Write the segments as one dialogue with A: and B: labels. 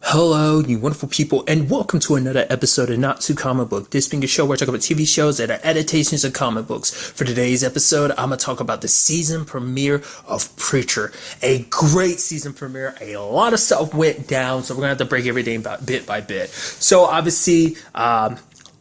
A: Hello, you wonderful people, and welcome to another episode of Not Too Comic Book. This being a show where I talk about TV shows that are adaptations of comic books. For today's episode, I'm going to talk about the season premiere of Preacher. A great season premiere. A lot of stuff went down, so we're going to have to break everything bit by bit. So, obviously,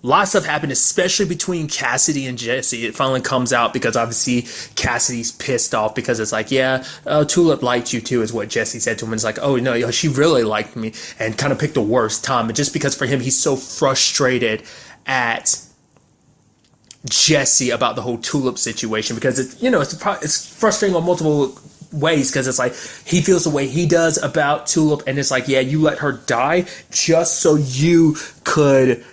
A: lots of stuff happened, especially between Cassidy and Jesse. It finally comes out because obviously Cassidy's pissed off because it's like, yeah, Tulip liked you too, is what Jesse said to him. And it's like, oh no, yo, she really liked me, and kind of picked the worst time. And just because for him, he's so frustrated at Jesse about the whole Tulip situation because it's frustrating on multiple ways because it's like he feels the way he does about Tulip, and it's like, yeah, you let her die just so you could,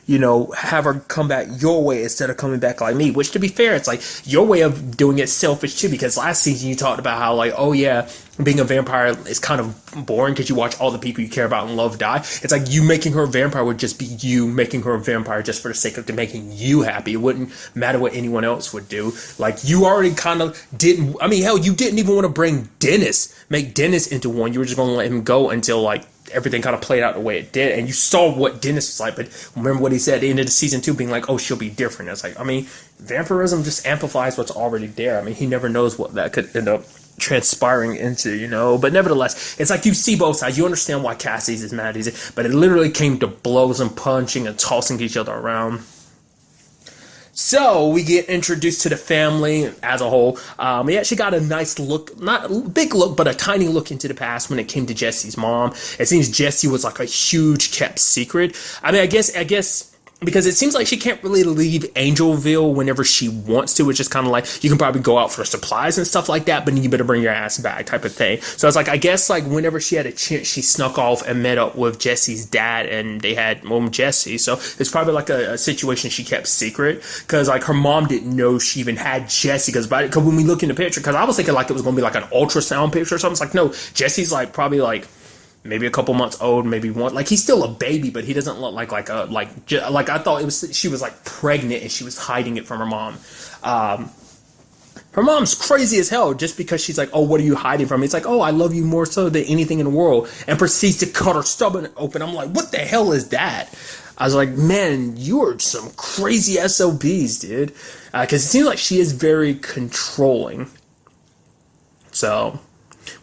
A: have her come back your way instead of coming back like me, which, to be fair, it's like your way of doing it selfish too, because last season you talked about how, like, oh yeah, being a vampire is kind of boring because you watch all the people you care about and love die. It's like you making her a vampire would just be you making her a vampire just for the sake of making you happy. It wouldn't matter what anyone else would do. Like, you already kind of didn't, I mean, hell, you didn't even want to make Dennis into one. You were just going to let him go until, like, everything kind of played out the way it did, and you saw what Dennis was like. But remember what he said at the end of the season 2, being like, oh, she'll be different. It's like, I mean, vampirism just amplifies what's already there. I mean, he never knows what that could end up transpiring into, but nevertheless, it's like you see both sides. You understand why Cassie's is mad, but it literally came to blows and punching and tossing each other around. So we get introduced to the family as a whole. We actually got a nice look, not a big look, but a tiny look into the past when it came to Jesse's mom. It seems Jesse was like a huge kept secret. I mean, I guess because it seems like she can't really leave Angelville whenever she wants to. It's just kind of like, you can probably go out for supplies and stuff like that, but you better bring your ass back type of thing. So it's like, I guess, like, whenever she had a chance, she snuck off and met up with Jesse's dad, and they had Jesse. So it's probably like a situation she kept secret, because, like, her mom didn't know she even had Jesse, because when we look in the picture, because I was thinking like it was going to be like an ultrasound picture or something. It's like, no, Jesse's like probably like maybe a couple months old, maybe one. Like, he's still a baby, but he doesn't look like I thought she was like pregnant and she was hiding it from her mom. Her mom's crazy as hell just because she's like, oh, what are you hiding from me? It's like, oh, I love you more so than anything in the world, and proceeds to cut her stomach open. I'm like, what the hell is that? I was like, man, you are some crazy SOBs, dude. Because it seems like she is very controlling. So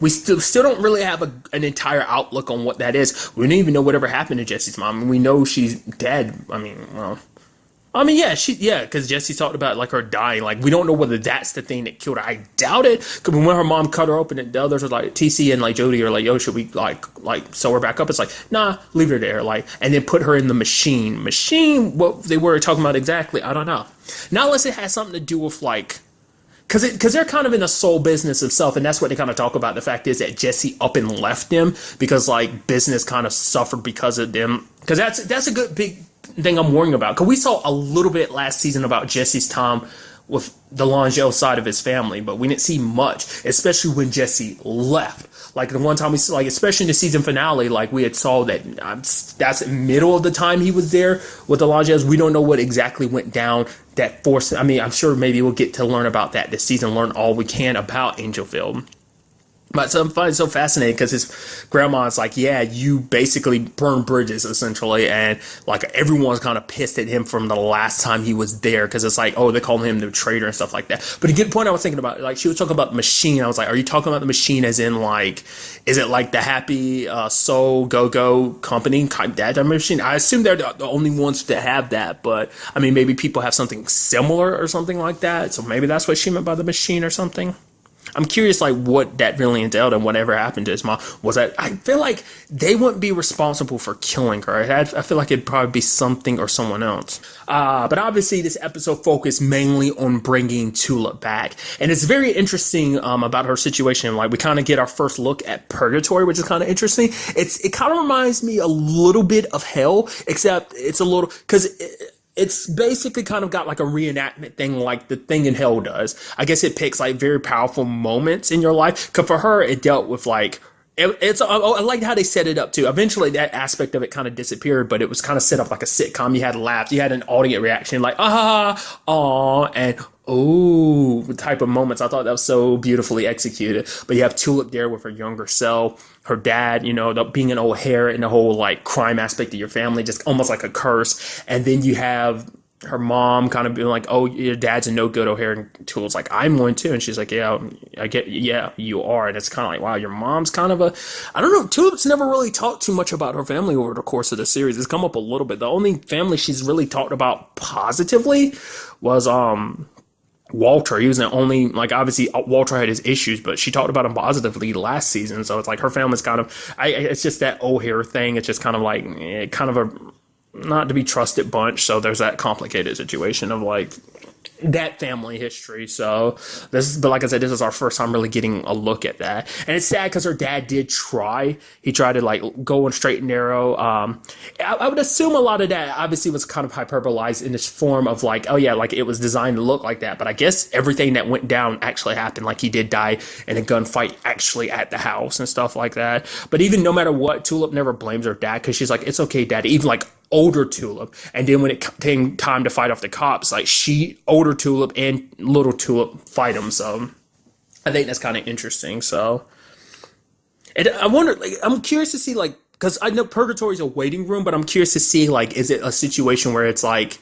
A: we still don't really have an entire outlook on what that is. We don't even know whatever happened to Jesse's mom. I mean, we know she's dead. Yeah, because Jesse talked about, like, her dying. Like, we don't know whether that's the thing that killed her. I doubt it. Because when her mom cut her open, and the others were like, TC and, like, Jody are like, yo, should we, like sew her back up? It's like, nah, leave her there. Like, and then put her in the machine. What they were talking about exactly, I don't know. Not unless it has something to do with, like, because they're kind of in a soul business of self, and that's what they kind of talk about. The fact is that Jesse up and left them because, like, business kind of suffered because of them. Because that's a good big thing I'm worrying about. Because we saw a little bit last season about Jesse's time with the Langell side of his family, but we didn't see much, especially when Jesse left. Like, the one time we saw, like, especially in the season finale, like, we had saw that that's middle of the time he was there with the Langells. We don't know what exactly went down that forced. I mean, I'm sure maybe we'll get to learn about that this season, learn all we can about Angelville. But so I find it so fascinating because his grandma's like, yeah, you basically burned bridges, essentially. And, like, everyone's kind of pissed at him from the last time he was there because it's like, oh, they call him the traitor and stuff like that. But a good point I was thinking about, like, she was talking about the machine. I was like, are you talking about the machine as in, like, is it like the Happy Soul Go-Go company, that type of machine? I assume they're the only ones that have that. But, I mean, maybe people have something similar or something like that. So maybe that's what she meant by the machine or something. I'm curious, like, what that really entailed and whatever happened to his mom. Was that, I feel like they wouldn't be responsible for killing her. I feel like it'd probably be something or someone else. But obviously this episode focused mainly on bringing Tulip back. And it's very interesting about her situation. Like, we kind of get our first look at Purgatory, which is kind of interesting. It kind of reminds me a little bit of Hell, except it's a little, because it's basically kind of got like a reenactment thing like the thing in Hell does. I guess it picks like very powerful moments in your life. Because for her, it dealt with like, I liked how they set it up too. Eventually that aspect of it kind of disappeared, but it was kind of set up like a sitcom. You had laughs, you had an audience reaction like, ah, aw, and Oh, type of moments. I thought that was so beautifully executed. But you have Tulip there with her younger self, her dad, being an O'Hare and the whole like crime aspect of your family, just almost like a curse. And then you have her mom kind of being like, "Oh, your dad's a no good O'Hare," and Tulip's like, "I'm one too," and she's like, "Yeah, I get, yeah, you are." And it's kind of like, wow, your mom's kind of I don't know. Tulip's never really talked too much about her family over the course of the series. It's come up a little bit. The only family she's really talked about positively was Walter. He was the only, like, obviously Walter had his issues, but she talked about him positively last season. So it's like her family's kind of, it's just that O'Hare thing. It's just kind of like, kind of a not to be trusted bunch. So there's that complicated situation of like that family history. So but like I said, this is our first time really getting a look at that. And it's sad because her dad did try. He tried to like go on straight and narrow. I would assume a lot of that obviously was kind of hyperbolized in this form of like, oh yeah, like it was designed to look like that. But I guess everything that went down actually happened. Like he did die in a gunfight actually at the house and stuff like that. But even no matter what, Tulip never blames her dad because she's like, it's okay, Daddy. Even like older Tulip. And then when it came time to fight off the cops, like older Tulip and little Tulip fight him. So I think that's kind of interesting. So, and I wonder, like, I'm curious to see, like, because I know Purgatory is a waiting room, but I'm curious to see, like, is it a situation where it's like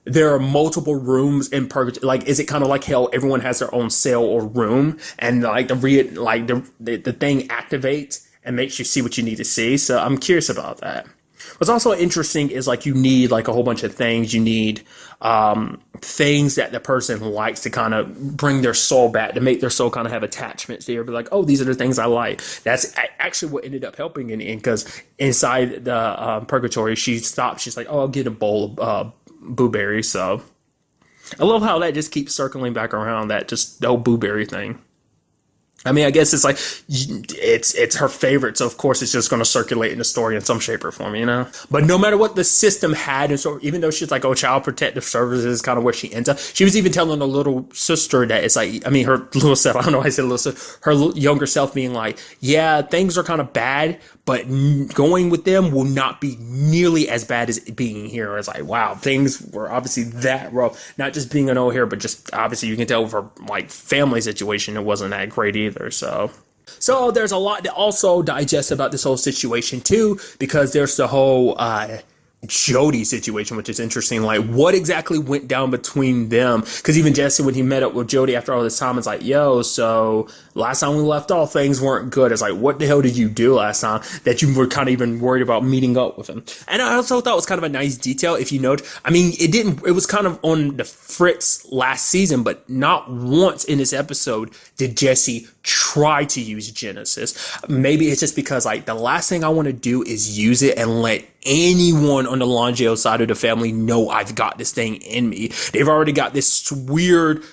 A: there are multiple rooms in Purgatory? Like, is it kind of like hell? Everyone has their own cell or room, and like the thing activates and makes you see what you need to see. So I'm curious about that. What's also interesting is like you need like a whole bunch of things. You need things that the person likes to kind of bring their soul back, to make their soul kind of have attachments there. Be like, oh, these are the things I like. That's actually what ended up helping in the end, because inside the Purgatory, she stopped. She's like, oh, I'll get a bowl of blueberries. So I love how that just keeps circling back around, that just the whole blueberry thing. I mean, I guess it's like, it's her favorite, so of course it's just going to circulate in the story in some shape or form, But no matter what the system had, and so even though she's like, oh, Child Protective Services is kind of where she ends up, she was even telling her little sister that it's like, I mean, her little self, I don't know why I said little sister, her younger self being like, yeah, things are kind of bad, but going with them will not be nearly as bad as being here. It's like, wow, things were obviously that rough. Not just being an O'Hare, but just obviously you can tell with her like family situation, it wasn't that great either. So there's a lot to also digest about this whole situation too, because there's the whole Jody situation, which is interesting. Like, what exactly went down between them? Because even Jesse, when he met up with Jody after all this time, is like, yo, so last time we left off, things weren't good. It's like, what the hell did you do last time that you were kind of even worried about meeting up with him? And I also thought it was kind of a nice detail, if you note. I mean, it was kind of on the fritz last season, but not once in this episode did Jesse try to use Genesis. Maybe it's just because, like, the last thing I want to do is use it and let anyone on the Longeo side of the family know I've got this thing in me. They've already got this weird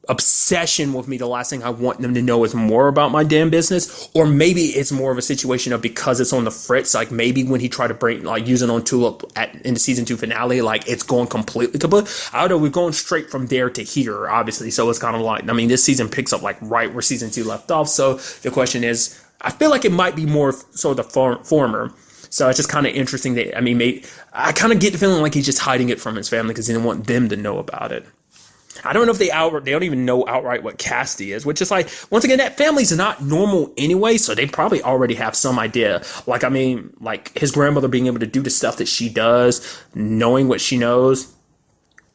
A: obsession with me. The last thing I want them to know is more about my damn business. Or maybe it's more of a situation of, because it's on the fritz, like maybe when he tried to bring, like, use it on Tulip in the season 2 finale, like it's going completely kaput. I don't know, we're going straight from there to here, obviously. So it's kind of like, I mean, this season picks up like right where season 2 left off. So the question is, I feel like it might be more so the former. So it's just kind of interesting that, I mean, I kind of get the feeling like he's just hiding it from his family because he didn't want them to know about it. I don't know if they don't even know outright what Cassidy is, which is like, once again, that family's not normal anyway, so they probably already have some idea. Like, I mean, like his grandmother being able to do the stuff that she does, knowing what she knows.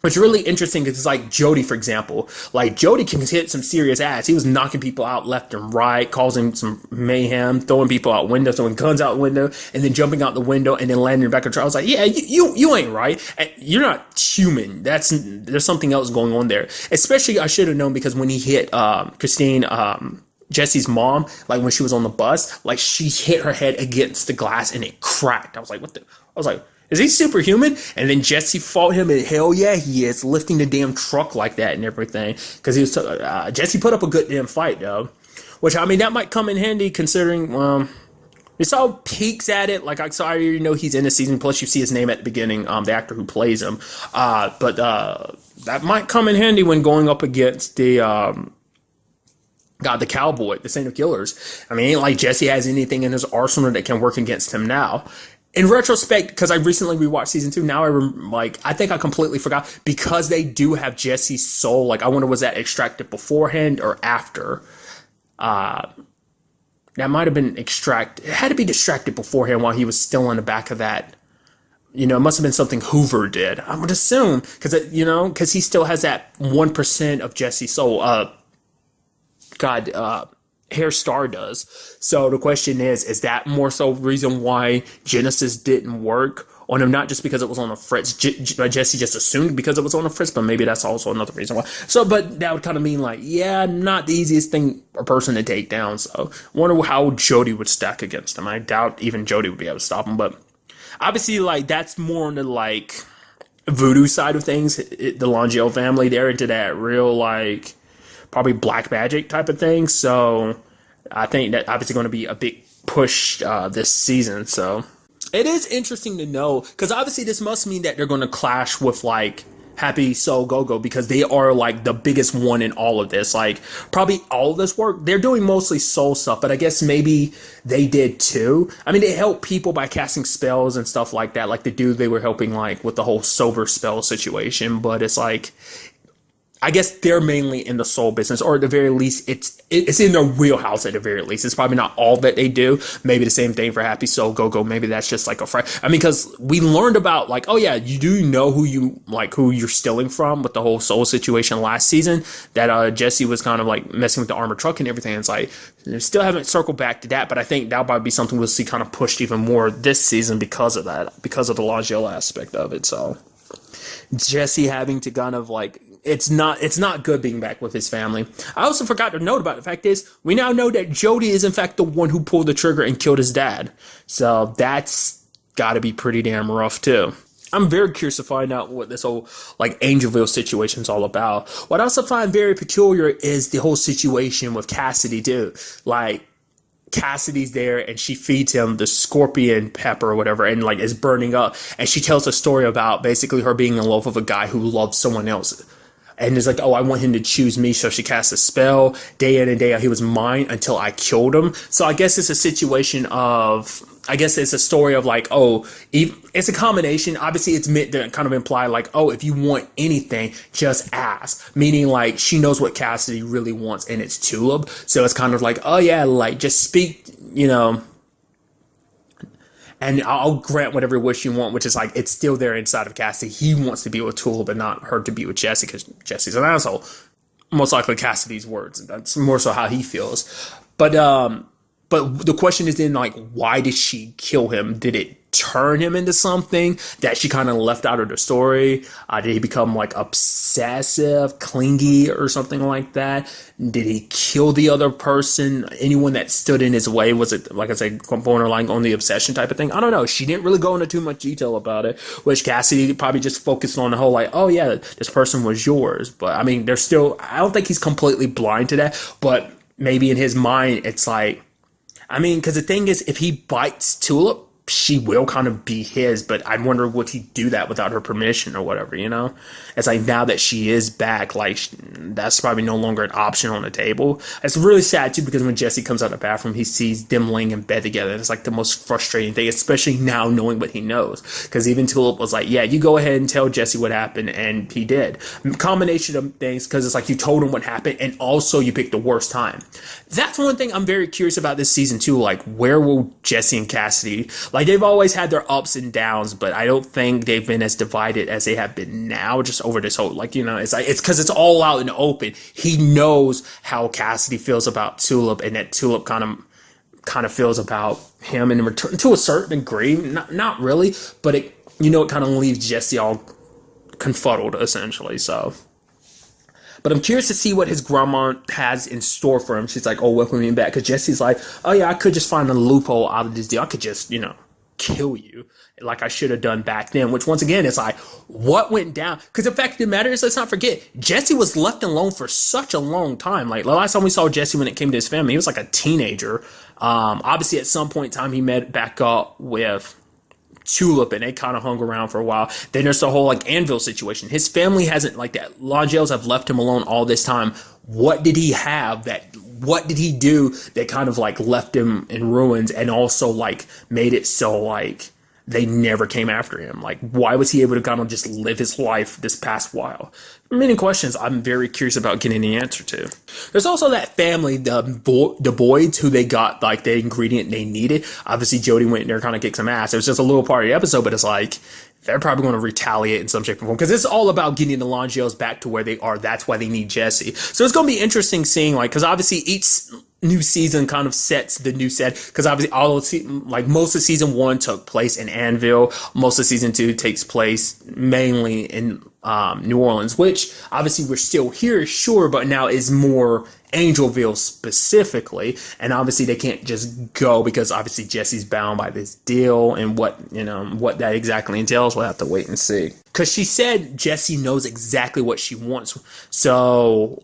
A: What's really interesting is, like, Jody, for example. Like, Jody can hit some serious ass. He was knocking people out left and right, causing some mayhem, throwing people out windows, throwing guns out the window, and then jumping out the window and then landing back in the truck. I was like, yeah, you ain't right. And you're not human. There's something else going on there. Especially, I should have known, because when he hit Christine, Jesse's mom, like when she was on the bus, like she hit her head against the glass and it cracked. I was like, what the? I was like, is he superhuman? And then Jesse fought him, and hell yeah, he is, lifting the damn truck like that and everything. Because he was Jesse put up a good damn fight, though. Which, I mean, that might come in handy considering we saw peeks at it. Like, I already know he's in the season. Plus, you see his name at the beginning, the actor who plays him. But that might come in handy when going up against the the cowboy, the Saint of Killers. I mean, it ain't like Jesse has anything in his arsenal that can work against him now. in retrospect, because I recently rewatched season 2, now I think I completely forgot, because they do have Jesse's soul. Like, I wonder, was that extracted beforehand or after? That might have been extracted. It had to be extracted beforehand while he was still in the back of that. It must have been something Hoover did. I would assume, because he still has that 1% of Jesse's soul. Hair Star does. So the question is that more so reason why Genesis didn't work on him? Not just because it was on a Fritz. Jesse just assumed because it was on a Fritz, but maybe that's also another reason why. So, but that would kind of mean like, yeah, not the easiest thing or person to take down. So, I wonder how Jody would stack against him. I doubt even Jody would be able to stop him. But obviously, like, that's more on the like voodoo side of things. The Longiel family, they're into that real like probably black magic type of thing. So I think that obviously going to be a big push this season. So it is interesting to know, because obviously this must mean that they're going to clash with like Happy Soul Go-Go, because they are like the biggest one in all of this. Like probably all of this work, they're doing mostly soul stuff, but I guess maybe they did too. I mean, they help people by casting spells and stuff like that. Like the dude they were helping like with the whole sober spell situation, but it's like, I guess they're mainly in the soul business, or at the very least, it's in their wheelhouse at the very least. It's probably not all that they do. Maybe the same thing for Happy Soul Go-Go. Maybe that's just like because we learned about like, oh yeah, you do know who you're stealing from with the whole soul situation last season, that Jesse was kind of like messing with the armored truck and everything. It's like, they still haven't circled back to that, but I think that'll probably be something we'll see kind of pushed even more this season because of that, because of the Longiel aspect of it. So Jesse having to kind of like, it's not good being back with his family. I also forgot to note about the fact is, we now know that Jody is in fact the one who pulled the trigger and killed his dad. So that's got to be pretty damn rough too. I'm very curious to find out what this whole like Angelville situation is all about. What I also find very peculiar is the whole situation with Cassidy too. Like, Cassidy's there and she feeds him the scorpion pepper or whatever, and like is burning up, and she tells a story about basically her being in love with a guy who loves someone else. And it's like, oh, I want him to choose me. So she casts a spell. Day in and day out, he was mine until I killed him. So I guess it's a situation of, I guess it's a story of like, oh, it's a combination. Obviously, it's meant to kind of imply like, oh, if you want anything, just ask. Meaning like she knows what Cassidy really wants, and it's Tulip. So it's kind of like, oh yeah, like just speak, and I'll grant whatever wish you want, which is like, it's still there inside of Cassidy. He wants to be with Tulip, but not her to be with Jesse, because Jesse's an asshole. Most likely Cassidy's words. That's more so how he feels. But the question is then like, why did she kill him? Did it turn him into something that she kind of left out of the story? Did he become like obsessive, clingy, or something like that? Did he kill the other person? Anyone that stood in his way? Was it, like I said, borderline on the obsession type of thing? I don't know. She didn't really go into too much detail about it, which Cassidy probably just focused on the whole like, oh yeah, this person was yours. But I mean, I don't think he's completely blind to that, but maybe in his mind, it's like, I mean, because the thing is, if he bites Tulip, she will kind of be his, but I wonder, would he do that without her permission or whatever, It's like, now that she is back, like, that's probably no longer an option on the table. It's really sad, too, because when Jesse comes out of the bathroom, he sees them laying in bed together, and it's like the most frustrating thing, especially now knowing what he knows, because even Tulip was like, yeah, you go ahead and tell Jesse what happened, and he did. A combination of things, because it's like you told him what happened, and also you picked the worst time. That's one thing I'm very curious about this season, too, like, where will Jesse and Cassidy, like, they've always had their ups and downs, but I don't think they've been as divided as they have been now, just over this whole, like, it's like, it's because it's all out in the open. He knows how Cassidy feels about Tulip, and that Tulip kind of feels about him in return to a certain degree. Not really, but it kind of leaves Jesse all confuddled, essentially, so. But I'm curious to see what his grandma has in store for him. She's like, oh, welcome me back. Because Jesse's like, oh yeah, I could just find a loophole out of this deal. I could just, kill you like I should have done back then. Which, once again, it's like, what went down? Because the fact of the matter is, let's not forget, Jesse was left alone for such a long time. Like, the last time we saw Jesse when it came to his family, he was like a teenager. Obviously, at some point in time, he met back up with Tulip, and they kind of hung around for a while. Then there's the whole like Anvil situation. His family hasn't, like, that Longels have left him alone all this time. What did he have what did he do that kind of like left him in ruins, and also like made it so like, they never came after him? Like, why was he able to kind of just live his life this past while? Many questions I'm very curious about getting the answer to. There's also that family, the Boyds, who they got like the ingredient they needed. Obviously, Jody went in there, kind of kicked some ass. It was just a little part of the episode, but it's like they're probably going to retaliate in some shape or form because it's all about getting the Longeos back to where they are. That's why they need Jesse. So it's going to be interesting seeing, like, because obviously each new season kind of sets the new set, because obviously most of season 1 took place in Anvil, most of season 2 takes place mainly in New Orleans, which obviously we're still here, sure, but now is more Angelville specifically, and obviously they can't just go because obviously Jesse's bound by this deal, and what that exactly entails, we'll have to wait and see. Because she said Jesse knows exactly what she wants, so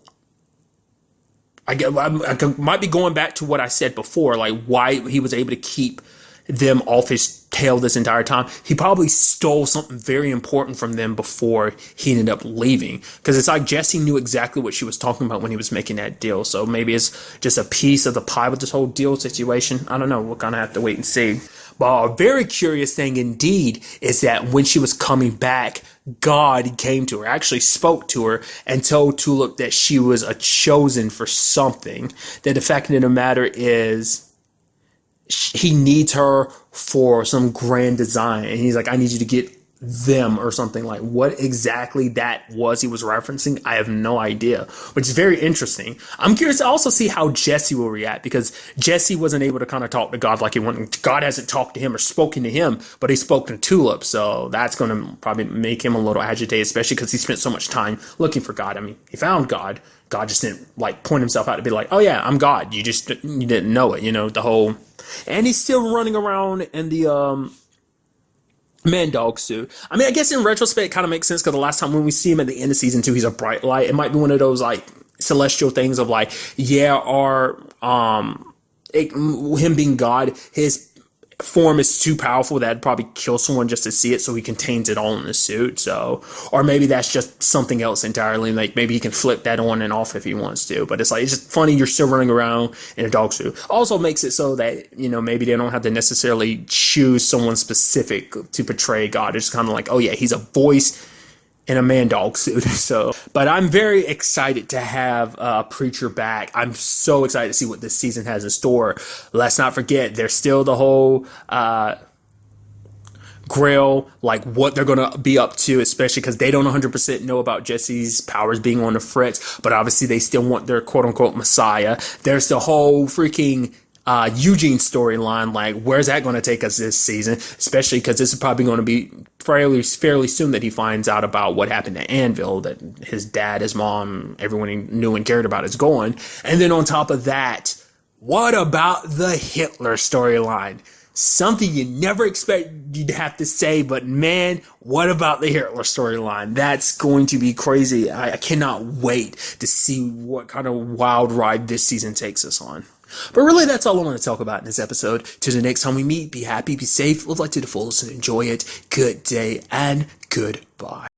A: I might be going back to what I said before, like why he was able to keep them off his tail this entire time. He probably stole something very important from them before he ended up leaving, because it's like Jesse knew exactly what she was talking about when he was making that deal. So maybe it's just a piece of the pie with this whole deal situation. I don't know. We'll kind of have to wait and see. But a very curious thing indeed is that when she was coming back, God came to her, actually spoke to her, and told Tulip that she was a chosen for something. That the fact of the matter is, he needs her for some grand design, and he's like, I need you to get them or something. Like, what exactly that was he was referencing, I have no idea, which is very interesting. I'm curious to also see how Jesse will react, because Jesse wasn't able to kind of talk to God like he wanted. God hasn't talked to him or spoken to him, but he spoke to Tulip, so that's going to probably make him a little agitated, especially because he spent so much time looking for God. I mean, he found God. God just didn't like point himself out to be like, oh yeah, I'm God. You didn't know it, the whole. And he's still running around in the man dog suit. I mean, I guess in retrospect, it kind of makes sense, because the last time when we see him at the end of season 2, he's a bright light. It might be one of those like celestial things of like, yeah, him being God, his form is too powerful that it'd probably kill someone just to see it, so he contains it all in the suit. So, or maybe that's just something else entirely. Like maybe he can flip that on and off if he wants to. But it's like, it's just funny you're still running around in a dog suit. Also makes it so that maybe they don't have to necessarily choose someone specific to portray God. It's kind of like, oh yeah, he's a voice in a man dog suit. So, but I'm very excited to have Preacher back. I'm so excited to see what this season has in store. Let's not forget, there's still the whole Grail, like what they're going to be up to, especially because they don't 100% know about Jesse's powers being on the fritz, but obviously they still want their quote unquote Messiah. There's the whole freaking Eugene storyline, like where's that going to take us this season, especially because this is probably going to be fairly soon that he finds out about what happened at Anvil, that his dad, his mom, everyone he knew and cared about is gone. And then on top of that, what about the Hitler storyline? Something you never expect you'd have to say, but man, what about the Hitler storyline? That's going to be crazy. I cannot wait to see what kind of wild ride this season takes us on. But really, that's all I want to talk about in this episode. Till the next time we meet, be happy, be safe, live life to the fullest, and enjoy it. Good day and goodbye.